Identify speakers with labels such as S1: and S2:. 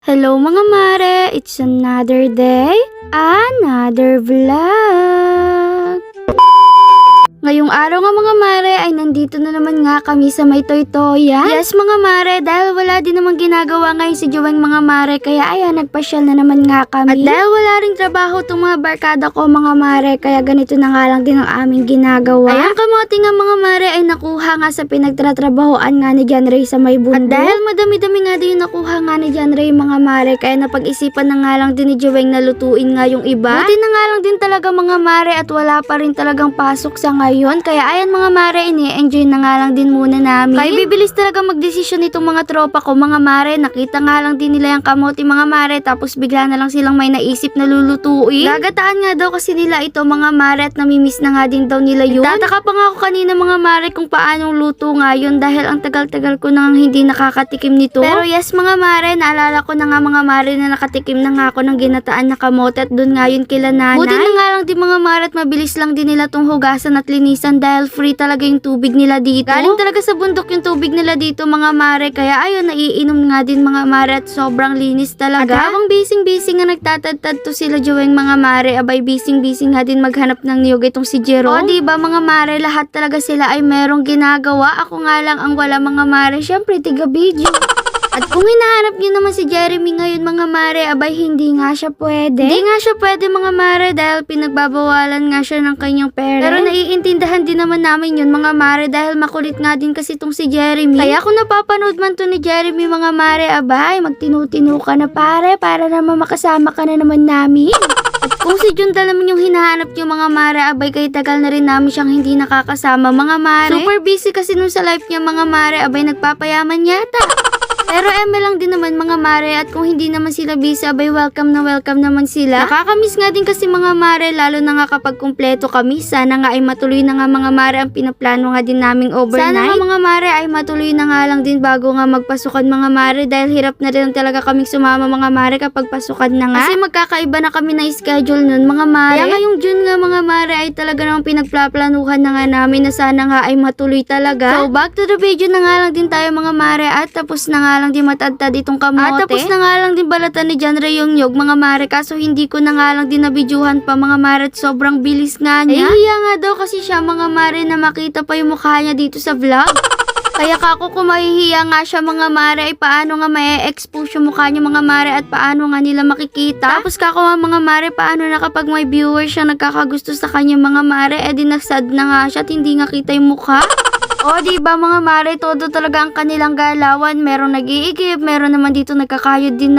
S1: Hello mga mare, it's another day, another vlog. Ngayong araw nga mga mare ay nandito na naman nga kami sa may Toy-Toyan. Yes mga mare, dahil wala din naman ginagawa ngayon si Joeng mga mare, kaya ayan nagpasyal na naman nga kami. At dahil wala ring trabaho itong mga barkada ko mga mare, kaya ganito na nga lang din ang aming ginagawa. Ayan kamote nga mga mare ay nakuha nga sa pinagtratrabahoan nga ni John Ray sa may bundok. At dahil madami-dami nga din yung nakuha nga ni John Ray mga mare, kaya napag-isipan na nga lang din ni Joeng na lutuin nga yung iba. Buti na nga lang din talaga mga mare at wala pa rin talagang pasok sa ngayon. Kaya ayan mga mare, ini-enjoy na nga lang din muna namin. Kaya bibilis talaga magdesisyon itong mga tropa ko mga mare. Nakita nga lang din nila yung kamote mga mare, tapos bigla na lang silang may naisip na lulutuin. Gagataan nga daw kasi nila ito mga mare at namimiss na nga din daw nila yun. Tataka pa nga ako kanina mga mare kung paanong luto nga yun, dahil ang tagal-tagal ko nang hindi nakakatikim nito. Pero yes mga mare, naalala ko na nga mga mare na nakatikim na nga ako ng ginataan na kamote at dun nga yun kila nanay. Buti na nga lang din mga mare at mabilis lang din nila tong hugasan at linisan dahil free talaga yung tubig nila dito. Galing talaga sa bundok yung tubig nila dito mga mare, kaya ayun naiinom nga din mga mare at sobrang linis talaga. At habang busy nga nagtatadtad to sila Joeng mga mare, abay busy nga din maghanap ng niyog itong si Jerome. O diba mga mare, lahat talaga sila ay merong ginagawa. Ako nga lang ang wala mga mare, syempre tiga video. At kung hinahanap niyo naman si Jeremy ngayon mga mare, abay hindi nga siya pwede. Hindi nga siya pwede mga mare dahil pinagbabawalan nga siya ng kanyang parents. Pero naiintindihan din naman namin yun mga mare dahil makulit nga din kasi itong si Jeremy. Kaya kung napapanood man to ni Jeremy mga mare, abay magtinutino ka na pare para naman makasama ka na naman namin. At kung si Junda naman yung hinahanap niyo mga mare, abay kay tagal na rin namin siyang hindi nakakasama mga mare. Super busy kasi nun sa life niya mga mare, abay nagpapayaman yata. Pero eme lang din naman mga mare, at kung hindi naman sila busy, abay welcome naman sila. Nakakamiss nga din kasi mga mare, lalo na nga kapag kumpleto kami. Sana nga ay matuloy na nga mga mare ang pinaplano nga din naming overnight. Sana nga mga mare ay matuloy na nga lang din bago nga magpasukan mga mare, dahil hirap na rin talaga kaming sumama mga mare kapag pasukan na nga. Kasi magkakaiba na kami na schedule nun mga mare. Kaya ngayong June nga mga mare ay talaga namang pinagplaplanuhan na nga namin na sana nga ay matuloy talaga. So back to the video na nga lang din tayo mga mare, at tapos na nga lang din matadtad itong kamote. At tapos na nga lang din balatan ni John Ray yung nyog mga mare, kaso hindi ko na nga lang din nabidyuhan pa mga mare at sobrang bilis nga niya. Eh hiya nga daw kasi siya mga mare na makita pa yung mukha niya dito sa vlog. Kaya kako kung mahihiya nga siya mga mare, ay paano nga ma-expose yung mukha niya mga mare at paano nga nila makikita. Tapos kako nga mga mare, paano na kapag may viewers siya nagkakagusto sa kanya mga mare, edi nasad na nga siya at hindi nga kita yung mukha. O diba mga mare, todo talaga ang kanilang galawan. Merong nag-iigib, meron naman dito nagkakayod din ng